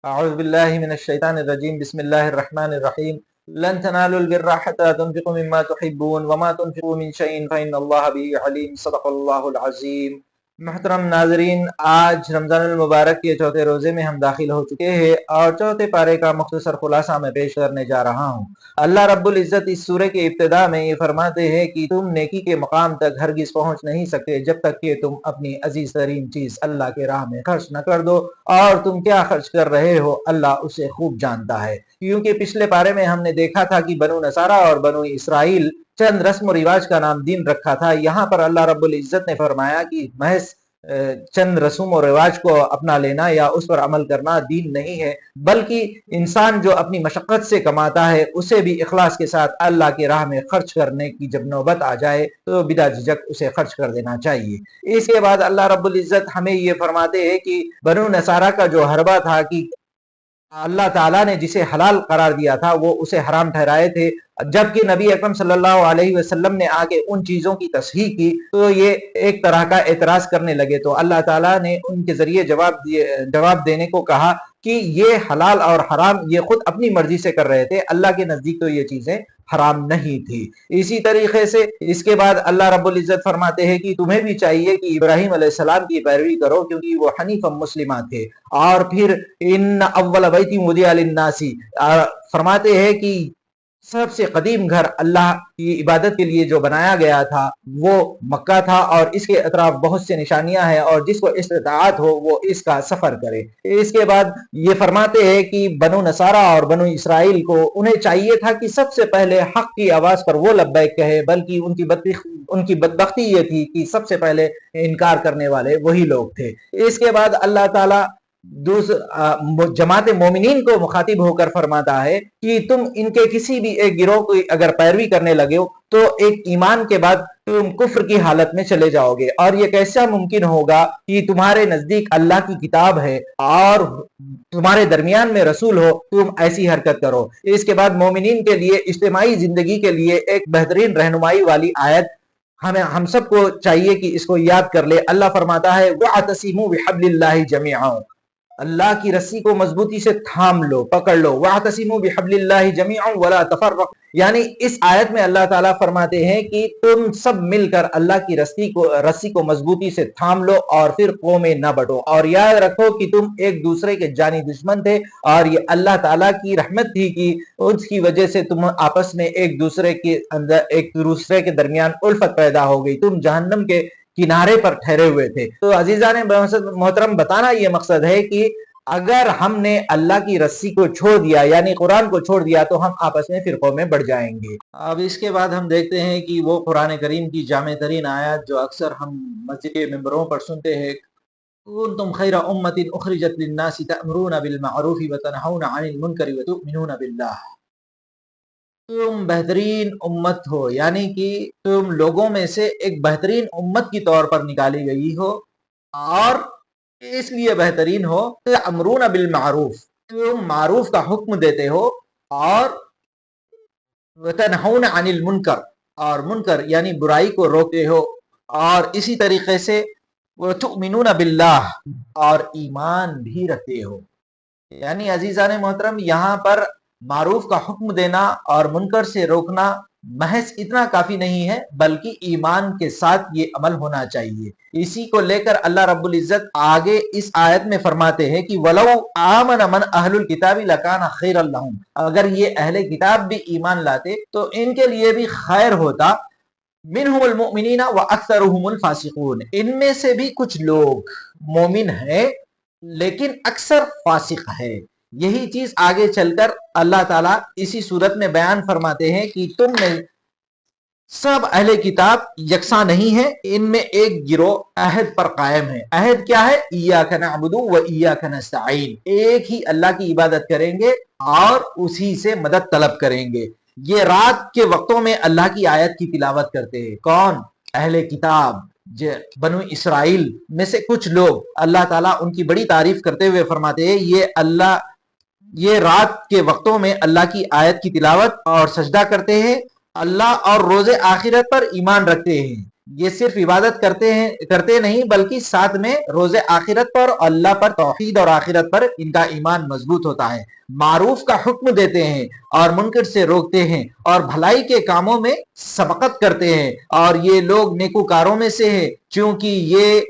اعوذ باللہ من الشیطان الرجیم بسم اللہ الرحمن الرحیم لن تنالوا البر حتى تنفقوا مما تحبون وما تنفقوا من شيء فإن الله به علیم صدق اللہ العظیم۔ محترم ناظرین، آج رمضان المبارک کے چوتھے روزے میں ہم داخل ہو چکے ہیں اور چوتھے پارے کا مختصر خلاصہ میں پیش کرنے جا رہا ہوں۔ اللہ رب العزت اس سورے کے ابتدا میں یہ فرماتے ہیں کہ تم نیکی کے مقام تک ہرگز پہنچ نہیں سکتے جب تک کہ تم اپنی عزیز ترین چیز اللہ کے راہ میں خرچ نہ کر دو، اور تم کیا خرچ کر رہے ہو اللہ اسے خوب جانتا ہے۔ کیونکہ پچھلے پارے میں ہم نے دیکھا تھا کہ بنو نصارہ اور بنو اسرائیل چند رسم و رواج کا نام دین رکھا تھا۔ یہاں پر اللہ رب العزت نے فرمایا کہ محض چند رسوم و رواج کو اپنا لینا یا اس پر عمل کرنا دین نہیں ہے، بلکہ انسان جو اپنی مشقت سے کماتا ہے اسے بھی اخلاص کے ساتھ اللہ کے راہ میں خرچ کرنے کی جب نوبت آ جائے تو بلا جھجک اسے خرچ کر دینا چاہیے۔ اس کے بعد اللہ رب العزت ہمیں یہ فرماتے ہیں کہ بنو نصارہ کا جو حربہ تھا کہ اللہ تعالیٰ نے جسے حلال قرار دیا تھا وہ اسے حرام ٹھہرائے تھے، جبکہ نبی اکرم صلی اللہ علیہ وسلم نے آ کے ان چیزوں کی تصحیح کی تو یہ ایک طرح کا اعتراض کرنے لگے، تو اللہ تعالیٰ نے ان کے ذریعے جواب دینے کو کہا کہ یہ حلال اور حرام یہ خود اپنی مرضی سے کر رہے تھے، اللہ کے نزدیک تو یہ چیزیں حرام نہیں تھی۔ اسی طریقے سے اس کے بعد اللہ رب العزت فرماتے ہیں کہ تمہیں بھی چاہیے کہ ابراہیم علیہ السلام کی پیروی کرو کیونکہ وہ حنیف مسلمہ تھے، اور پھر ان اول بیت وضع للناس فرماتے ہیں کہ سب سے قدیم گھر اللہ کی عبادت کے لیے جو بنایا گیا تھا وہ مکہ تھا، اور اس کے اطراف بہت سے نشانیاں ہیں اور جس کو استطاعت ہو وہ اس کا سفر کرے۔ اس کے بعد یہ فرماتے ہیں کہ بنو نصارہ اور بنو اسرائیل کو انہیں چاہیے تھا کہ سب سے پہلے حق کی آواز پر وہ لبیک کہے، بلکہ ان کی بدبختی یہ تھی کہ سب سے پہلے انکار کرنے والے وہی لوگ تھے۔ اس کے بعد اللہ تعالیٰ جماعت مومنین کو مخاطب ہو کر فرماتا ہے کہ تم ان کے کسی بھی ایک گروہ کی اگر پیروی کرنے لگے ہو تو ایک ایمان کے بعد تم کفر کی حالت میں چلے جاؤ گے، اور یہ کیسا ممکن ہوگا کہ تمہارے نزدیک اللہ کی کتاب ہے اور تمہارے درمیان میں رسول ہو، تم ایسی حرکت کرو۔ اس کے بعد مومنین کے لیے اجتماعی زندگی کے لیے ایک بہترین رہنمائی والی آیت ہم سب کو چاہیے کہ اس کو یاد کر لے۔ اللہ فرماتا ہے وَاعْتَصِمُوا بِحَبْلِ اللَّهِ جَمِيعًا، اللہ کی رسی کو مضبوطی سے تھام لو، پکڑ لو۔ وَاعْتَصِمُوا بِحَبْلِ اللَّهِ جَمِيعًا وَلَا تَفَرَّقُوا، یعنی اس آیت میں اللہ تعالیٰ فرماتے ہیں کہ تم سب مل کر اللہ کی رسی کو مضبوطی سے تھام لو اور پھر قومیں نہ بٹو، اور یاد رکھو کہ تم ایک دوسرے کے جانی دشمن تھے، اور یہ اللہ تعالیٰ کی رحمت تھی کہ اس کی وجہ سے تم آپس میں ایک دوسرے کے درمیان الفت پیدا ہو گئی، تم جہنم کے کنارے پر ٹھہرے ہوئے تھے۔ تو عزیزان محترم، بتانا یہ مقصد ہے کہ اگر ہم نے اللہ کی رسی کو چھوڑ دیا یعنی قرآن کو چھوڑ دیا تو ہم آپس میں فرقوں میں بڑھ جائیں گے۔ اب اس کے بعد ہم دیکھتے ہیں کہ وہ قرآن کریم کی جامع ترین آیات جو اکثر ہم مسجد کے ممبروں پر سنتے ہیں، کنتم خیر امت اخرجت للناس تأمرون بالمعروف وتنہون عن المنکر وتؤمنون باللہ، تم بہترین امت ہو، یعنی کہ تم لوگوں میں سے ایک بہترین امت کی طور پر نکالی گئی ہو، اور اس لیے بہترین ہو تأمرون بالمعروف، تم معروف کا حکم دیتے ہو، اور وتنہون عن المنکر، اور منکر یعنی برائی کو روکتے ہو، اور اسی طریقے سے وتؤمنون باللہ، اور ایمان بھی رکھتے ہو۔ یعنی عزیزان محترم، یہاں پر معروف کا حکم دینا اور منکر سے روکنا محض اتنا کافی نہیں ہے، بلکہ ایمان کے ساتھ یہ عمل ہونا چاہیے۔ اسی کو لے کر اللہ رب العزت آگے اس آیت میں فرماتے ہیں کہ وَلَوْ آمَنَ مَنْ أَهْلُ الْكِتَابِ لَكَانَ خَيْرًا لَهُمْ، اگر یہ اہل کتاب بھی ایمان لاتے تو ان کے لیے بھی خیر ہوتا۔ مِنْهُمُ الْمُؤْمِنِينَ وَأَكْثَرُهُمُ الْفَاسِقُونَ، ان میں سے بھی کچھ لوگ مومن ہیں لیکن اکثر فاسق ہے۔ یہی چیز آگے چل کر اللہ تعالیٰ اسی صورت میں بیان فرماتے ہیں کہ تم میں سب اہل کتاب یکساں نہیں ہے، ان میں ایک گروہ عہد پر قائم ہے۔ عہد کیا ہے؟ ایاک نعبد و ایاک نستعین، ایک ہی اللہ کی عبادت کریں گے اور اسی سے مدد طلب کریں گے۔ یہ رات کے وقتوں میں اللہ کی آیت کی تلاوت کرتے ہیں۔ کون؟ اہل کتاب بنو اسرائیل میں سے کچھ لوگ۔ اللہ تعالیٰ ان کی بڑی تعریف کرتے ہوئے فرماتے ہیں یہ رات کے وقتوں میں اللہ کی آیت کی تلاوت اور سجدہ کرتے ہیں، اللہ اور روز آخرت پر ایمان رکھتے ہیں، یہ صرف عبادت کرتے نہیں بلکہ ساتھ میں روز آخرت پر، اللہ پر، توحید اور آخرت پر ان کا ایمان مضبوط ہوتا ہے، معروف کا حکم دیتے ہیں اور منکر سے روکتے ہیں اور بھلائی کے کاموں میں سبقت کرتے ہیں، اور یہ لوگ نیکوکاروں میں سے ہیں، چونکہ یہ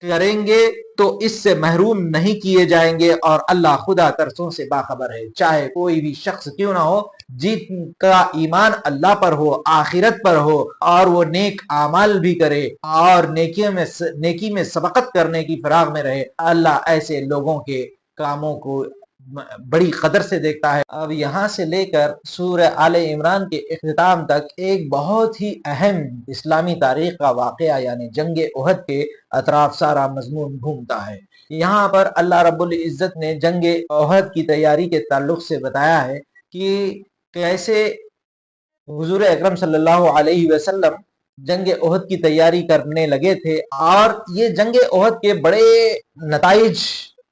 کریں گے تو اس سے محروم نہیں کیے جائیں گے، اور اللہ خدا ترسوں سے باخبر ہے۔ چاہے کوئی بھی شخص کیوں نہ ہو، جن کا ایمان اللہ پر ہو، آخرت پر ہو، اور وہ نیک اعمال بھی کرے اور نیکی میں سبقت کرنے کی فراغ میں رہے، اللہ ایسے لوگوں کے کاموں کو بڑی قدر سے دیکھتا ہے۔ اب یہاں سے لے کر سورہ آل عمران کے اختتام تک ایک بہت ہی اہم اسلامی تاریخ کا واقعہ یعنی جنگ احد کے اطراف سارا مضمون گھومتا ہے۔ یہاں پر اللہ رب العزت نے جنگ احد کی تیاری کے تعلق سے بتایا ہے کہ کیسے حضور اکرم صلی اللہ علیہ وسلم جنگ احد کی تیاری کرنے لگے تھے، اور یہ جنگ احد کے بڑے نتائج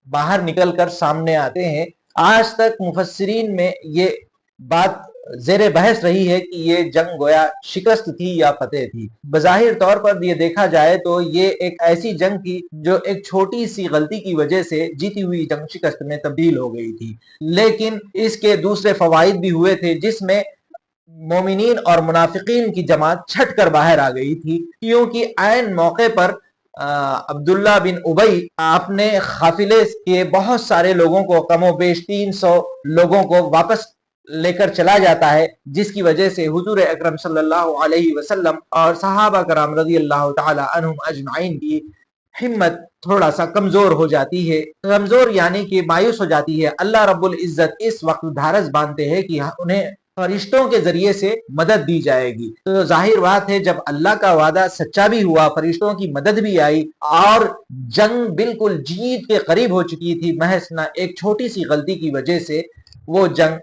باہر نکل کر سامنے آتے ہیں۔ آج تک مفسرین میں یہ بات زیر بحث رہی ہے کہ یہ جنگ گویا شکست تھی یا فتح تھی۔ بظاہر طور پر یہ دیکھا جائے تو یہ ایک ایسی جنگ تھی جو ایک چھوٹی سی غلطی کی وجہ سے جیتی ہوئی جنگ شکست میں تبدیل ہو گئی تھی، لیکن اس کے دوسرے فوائد بھی ہوئے تھے، جس میں مومنین اور منافقین کی جماعت چھٹ کر باہر آ گئی تھی، کیونکہ عین موقع پر عبداللہ بن ابی اپنے قافلے کے بہت سارے لوگوں کو، کم و بیش 300 لوگوں کو واپس لے کر چلا جاتا ہے، جس کی وجہ سے حضور اکرم صلی اللہ علیہ وسلم اور صحابہ کرام رضی اللہ تعالی عنہم اجمعین کی ہمت تھوڑا سا کمزور ہو جاتی ہے، کمزور یعنی کہ مایوس ہو جاتی ہے۔ اللہ رب العزت اس وقت دھارس باندھتے ہیں کہ انہیں فرشتوں کے ذریعے سے مدد دی جائے گی۔ تو ظاہر بات ہے جب اللہ کا وعدہ سچا بھی ہوا، فرشتوں کی مدد بھی آئی، اور جنگ بالکل جیت کے قریب ہو چکی تھی، محض نہ ایک چھوٹی سی غلطی کی وجہ سے وہ جنگ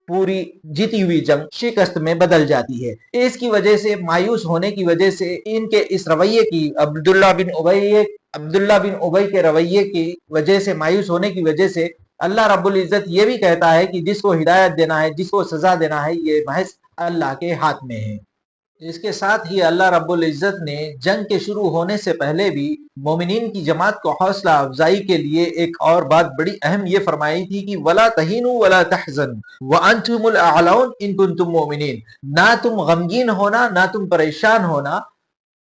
پوری جیتی ہوئی جنگ شکست میں بدل جاتی ہے۔ اس کی وجہ سے مایوس ہونے کی وجہ سے ان کے اس رویے کی، عبداللہ بن ابی کے رویے کی وجہ سے، مایوس ہونے کی وجہ سے اللہ رب العزت یہ بھی کہتا ہے کہ جس کو ہدایت دینا ہے، جس کو سزا دینا ہے، یہ محض اللہ کے ہاتھ میں ہے۔ اس کے ساتھ ہی اللہ رب العزت نے جنگ کے شروع ہونے سے پہلے بھی مومنین کی جماعت کو حوصلہ افزائی کے لیے ایک اور بات بڑی اہم یہ فرمائی تھی کہ وَلَا تَهِنُوا وَلَا تَحْزَنُوا وَأَنْتُمُ الْأَعْلَوْنَ إِن كُنتُم مُؤْمِنِينَ، نہ تم غمگین ہونا، نہ تم پریشان ہونا،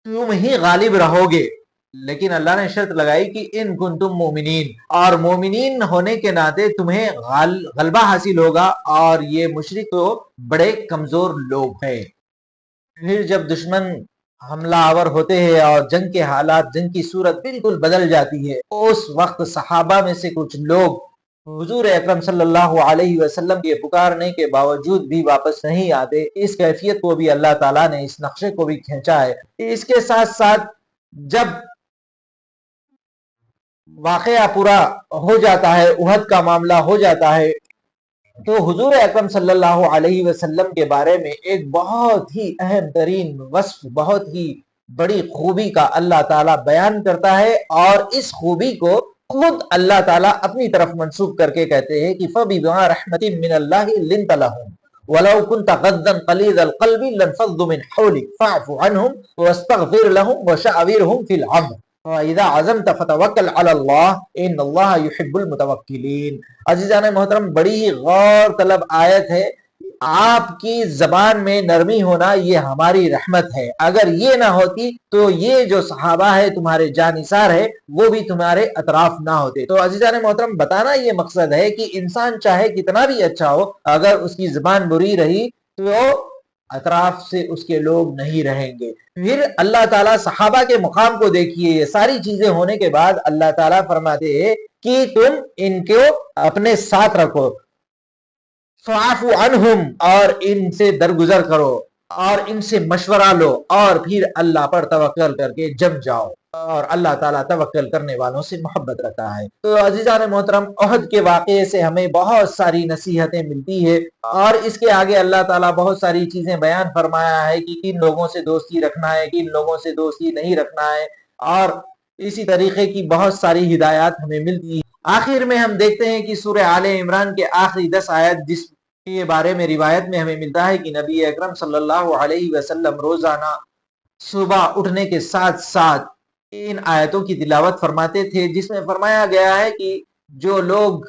تم ہی غالب رہو گے، لیکن اللہ نے شرط لگائی کہ ان کنتم مومنین، اور مومنین ہونے کے ناطے تمہیں غلبہ حاصل ہوگا، اور یہ مشرک تو بڑے کمزور لوگ ہیں۔ پھر جب دشمن حملہ آور ہوتے ہیں اور جنگ کے حالات، جنگ کی صورت بالکل بدل جاتی ہے، اس وقت صحابہ میں سے کچھ لوگ حضور اکرم صلی اللہ علیہ وسلم کے پکارنے کے باوجود بھی واپس نہیں آتے۔ اس کیفیت کو بھی اللہ تعالیٰ نے، اس نقشے کو بھی کھینچا ہے۔ اس کے ساتھ ساتھ جب واقعہ پورا ہو جاتا ہے، احد کا معاملہ ہو جاتا ہے، تو حضور اکرم صلی اللہ علیہ وسلم کے بارے میں ایک بہت ہی اہم ترین وصف، بہت ہی بڑی خوبی کا اللہ تعالیٰ بیان کرتا ہے، اور اس خوبی کو خود اللہ تعالیٰ اپنی طرف منسوب کر کے کہتے ہیں کہ فَبِمَا رَحْمَةٍ مِّنَ اللَّهِ لِنْتَ لَهُمْ وَلَوْ كُنْتَ غَضًّا غَلِيظَ الْقَلْبِ لَانفَضُّوا مِنْ حَوْلِكَ فَاعْفُ عَنْهُمْ وَاسْتَغْفِرْ لَهُمْ وَشَاوِرْهُمْ فِي الْأَمْرِ وَإِذَا عَزَمْتَ فَتَوَكَّلْ عَلَى اللَّهِ إِنَّ اللَّهَ يُحِبُّ الْمُتَوَكِّلِينَ۔ عزیزان محترم، بڑی غور طلب آیت ہے۔ آپ کی زبان میں نرمی ہونا یہ ہماری رحمت ہے، اگر یہ نہ ہوتی تو یہ جو صحابہ ہے تمہارے جانثار ہے وہ بھی تمہارے اطراف نہ ہوتے۔ تو عزیزان محترم، بتانا یہ مقصد ہے کہ انسان چاہے کتنا بھی اچھا ہو، اگر اس کی زبان بری رہی تو اطراف سے اس کے لوگ نہیں رہیں گے۔ پھر اللہ تعالیٰ صحابہ کے مقام کو دیکھیے، یہ ساری چیزیں ہونے کے بعد اللہ تعالیٰ فرماتے ہیں کہ تم ان کو اپنے ساتھ رکھو، فَاعْفُ عَنْهُمْ، اور ان سے درگزر کرو اور ان سے مشورہ لو، اور پھر اللہ پر توکل کر کے جم جاؤ، اور اللہ تعالیٰ توکل کرنے والوں سے محبت رکھتا ہے۔ تو عزیزان محترم، احد کے واقعے سے ہمیں بہت ساری نصیحتیں ملتی ہے، اور اس کے آگے اللہ تعالیٰ بہت ساری چیزیں بیان فرمایا ہے کہ کن لوگوں سے دوستی رکھنا ہے، کن لوگوں سے دوستی نہیں رکھنا ہے، اور اسی طریقے کی بہت ساری ہدایات ہمیں ملتی ہیں۔ آخر میں ہم دیکھتے ہیں کہ سورہ آل عمران کے آخری 10 آیت، جس کے بارے میں روایت میں ہمیں ملتا ہے کہ نبی اکرم صلی اللہ علیہ وسلم روزانہ صبح اٹھنے کے ساتھ ساتھ ان آیتوں کی تلاوت فرماتے تھے، جس میں فرمایا گیا ہے کہ جو لوگ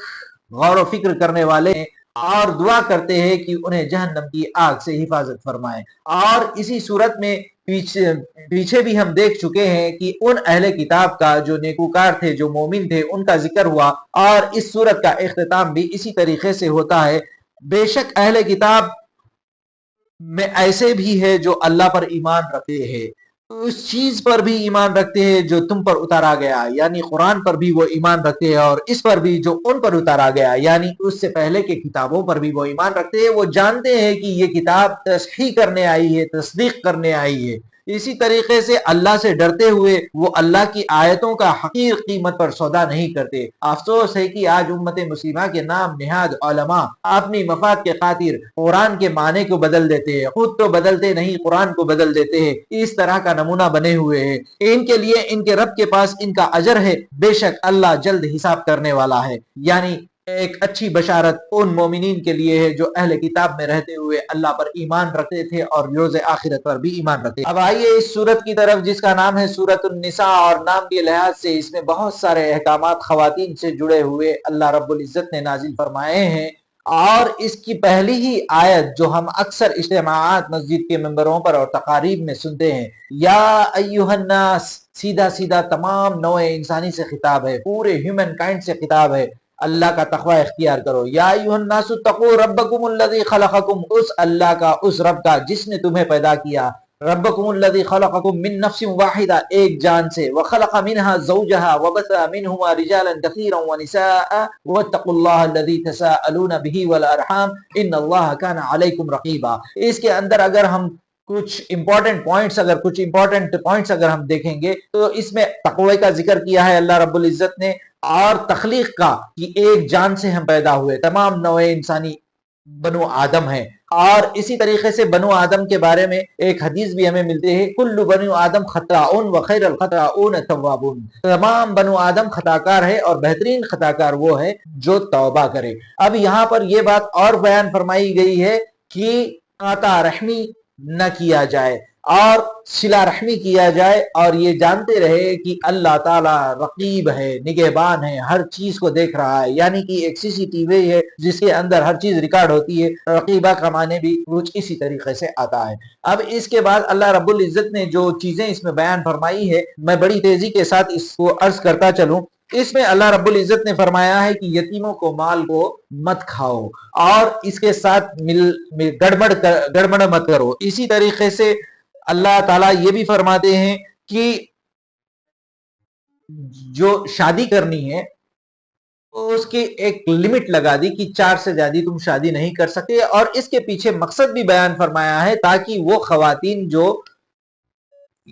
غور و فکر کرنے والے ہیں اور دعا کرتے ہیں کہ انہیں جہنم کی آگ سے حفاظت فرمائے. اور اسی صورت میں پیچھے بھی ہم دیکھ چکے ہیں کہ ان اہل کتاب کا جو نیکوکار تھے، جو مومن تھے، ان کا ذکر ہوا، اور اس صورت کا اختتام بھی اسی طریقے سے ہوتا ہے. بے شک اہل کتاب میں ایسے بھی ہے جو اللہ پر ایمان رکھتے ہیں، اس چیز پر بھی ایمان رکھتے ہیں جو تم پر اتارا گیا، یعنی قرآن پر بھی وہ ایمان رکھتے ہیں، اور اس پر بھی جو ان پر اتارا گیا، یعنی اس سے پہلے کے کتابوں پر بھی وہ ایمان رکھتے ہیں. وہ جانتے ہیں کہ یہ کتاب تصحیح کرنے آئی ہے، تصدیق کرنے آئی ہے. اسی طریقے سے اللہ سے ڈرتے ہوئے وہ اللہ کی آیتوں کا حقیر قیمت پر سودا نہیں کرتے. افسوس ہے کہ آج امت مسلمہ کے نام نہاد علماء اپنی مفاد کے خاطر قرآن کے معنی کو بدل دیتے ہیں، خود تو بدلتے نہیں، قرآن کو بدل دیتے ہیں. اس طرح کا نمونہ بنے ہوئے ہیں. ان کے لیے ان کے رب کے پاس ان کا اجر ہے، بے شک اللہ جلد حساب کرنے والا ہے. یعنی ایک اچھی بشارت ان مومنین کے لیے ہے جو اہل کتاب میں رہتے ہوئے اللہ پر ایمان رکھتے تھے اور روز آخرت پر بھی ایمان رکھتے. اب آئیے اس سورت کی طرف جس کا نام ہے سورت النساء، اور نام کے لحاظ سے اس میں بہت سارے احکامات خواتین سے جڑے ہوئے اللہ رب العزت نے نازل فرمائے ہیں. اور اس کی پہلی ہی آیت جو ہم اکثر اجتماعات مسجد کے ممبروں پر اور تقاریب میں سنتے ہیں، یا ایھا الناس، سیدھا سیدھا تمام نوع انسانی سے خطاب ہے، پورے ہیومن کائنڈ سے خطاب ہے. اللہ کا تقوی اختیار کرو. یا ایھا الناس اتقوا ربکم الذی خلقکم، اس اللہ کا، اس رب کا جس نے تمہیں پیدا کیا. ربکم الذی خلقکم من نفس واحدہ، ایک جان سے. وخلق منها زوجها وبث منهما رجالا كثيرا ونساء واتقوا الله الذی تساءلون به والارحام ان اللہ کان علیکم رقیبا. اس کے اندر اگر ہم کچھ امپورٹنٹ پوائنٹس اگر ہم دیکھیں گے تو اس میں تقوی کا ذکر کیا ہے اللہ رب العزت نے، اور تخلیق کا کہ ایک جان سے ہم پیدا ہوئے، تمام نوع انسانی بنو آدم ہے. اور اسی طریقے سے بنو آدم کے بارے میں ایک حدیث بھی ہمیں ملتی ہے، کل بنو آدم خطاؤن وخیر الخطاؤن التوابون، تمام بنو آدم خطاکار ہے اور بہترین خطاکار وہ ہے جو توبہ کرے. اب یہاں پر یہ بات اور بیان فرمائی گئی ہے کہ قاطع رحمی نہ کیا جائے اور صلہ رحمی کیا جائے، اور یہ جانتے رہے کہ اللہ تعالیٰ رقیب ہے، نگہبان ہے، ہر چیز کو دیکھ رہا ہے. یعنی کہ ایک سی سی ٹی وی ہے جس کے اندر ہر چیز ریکارڈ ہوتی ہے. رقیبہ کا معنی بھی کچھ اسی طریقے سے آتا ہے. اب اس کے بعد اللہ رب العزت نے جو چیزیں اس میں بیان فرمائی ہے، میں بڑی تیزی کے ساتھ اس کو عرض کرتا چلوں. اس میں اللہ رب العزت نے فرمایا ہے کہ یتیموں کو مال کو مت کھاؤ اور اس کے ساتھ گڑبڑ مت کرو. اسی طریقے سے اللہ تعالیٰ یہ بھی فرماتے ہیں کہ جو شادی کرنی ہے اس کی ایک لمٹ لگا دی کہ 4 سے زیادہ تم شادی نہیں کر سکتے، اور اس کے پیچھے مقصد بھی بیان فرمایا ہے تاکہ وہ خواتین جو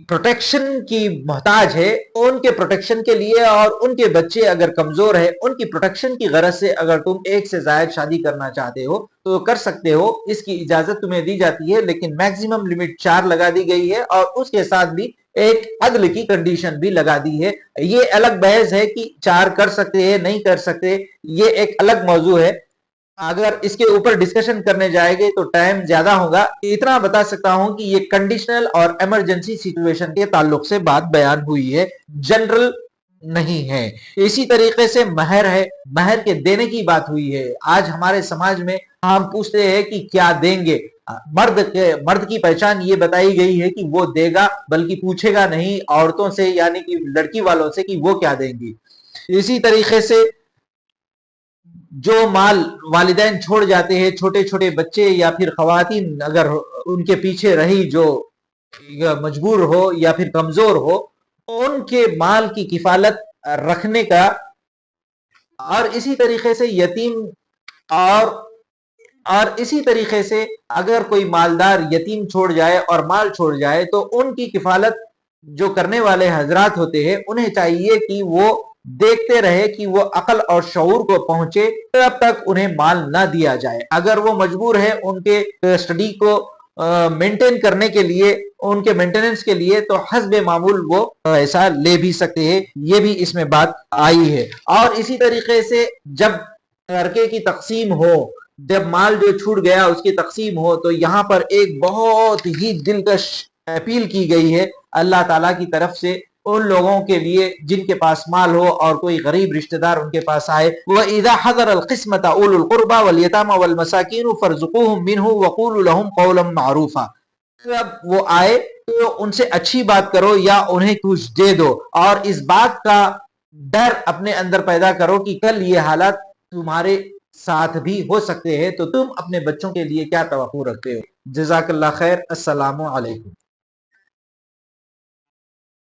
پروٹیکشن کی محتاج ہے ان کے پروٹیکشن کے لیے، اور ان کے بچے اگر کمزور ہے ان کی پروٹیکشن کی غرض سے اگر تم 1 سے زائد شادی کرنا چاہتے ہو تو کر سکتے ہو، اس کی اجازت تمہیں دی جاتی ہے. لیکن میکسیمم لمٹ 4 لگا دی گئی ہے، اور اس کے ساتھ بھی ایک عدل کی کنڈیشن بھی لگا دی ہے. یہ الگ بحث ہے کہ 4 کر سکتے ہیں نہیں کر سکتے، یہ ایک الگ موضوع ہے. اگر اس کے اوپر ڈسکشن کرنے جائے گے تو ٹائم زیادہ ہوگا. اتنا بتا سکتا ہوں کہ یہ کنڈیشنل اور ایمرجنسی سچویشن کے تعلق سے بات بیان ہوئی ہے، جنرل نہیں ہے. اسی طریقے سے مہر ہے، مہر کے دینے کی بات ہوئی ہے. آج ہمارے سماج میں ہم پوچھتے ہیں کہ کیا دیں گے. مرد کی پہچان یہ بتائی گئی ہے کہ وہ دے گا، بلکہ پوچھے گا نہیں عورتوں سے، یعنی کہ لڑکی والوں سے کہ وہ کیا دیں گی. اسی طریقے سے جو مال والدین چھوڑ جاتے ہیں، چھوٹے چھوٹے بچے یا پھر خواتین اگر ان کے پیچھے رہی جو مجبور ہو یا پھر کمزور ہو، ان کے مال کی کفالت رکھنے کا. اور اسی طریقے سے یتیم اور اسی طریقے سے اگر کوئی مالدار یتیم چھوڑ جائے اور مال چھوڑ جائے تو ان کی کفالت جو کرنے والے حضرات ہوتے ہیں انہیں چاہیے کہ وہ دیکھتے رہے کہ وہ عقل اور شعور کو پہنچے تب تک انہیں مال نہ دیا جائے. اگر وہ مجبور ہے ان کے اسٹڈی کو مینٹین کرنے کے لیے، ان کے مینٹیننس کے لیے، تو حسب معمول وہ ایسا لے بھی سکتے ہیں. یہ بھی اس میں بات آئی ہے. اور اسی طریقے سے جب ترکے کی تقسیم ہو، جب مال جو چھوٹ گیا اس کی تقسیم ہو، تو یہاں پر ایک بہت ہی دلکش اپیل کی گئی ہے اللہ تعالیٰ کی طرف سے ان لوگوں کے لیے جن کے پاس مال ہو اور کوئی غریب رشتہ دار ان کے پاس آئے، وَإِذَا حَضَرَ الْقِسْمَةَ أُولُو الْقُرْبَى وَالْيَتَامَى وَالْمَسَاكِينُ فَارْزُقُوهُم مِّنْهُ وَقُولُوا لَهُمْ قَوْلًا مَّعْرُوفًا۔ جب وہ آئے تو ان سے اچھی بات کرو یا انہیں کچھ دے دو، اور اس بات کا ڈر اپنے اندر پیدا کرو کہ کل یہ حالات تمہارے ساتھ بھی ہو سکتے ہیں، تو تم اپنے بچوں کے لیے کیا توقع رکھتے ہو۔ جزاک اللہ خیر، السلام علیکم۔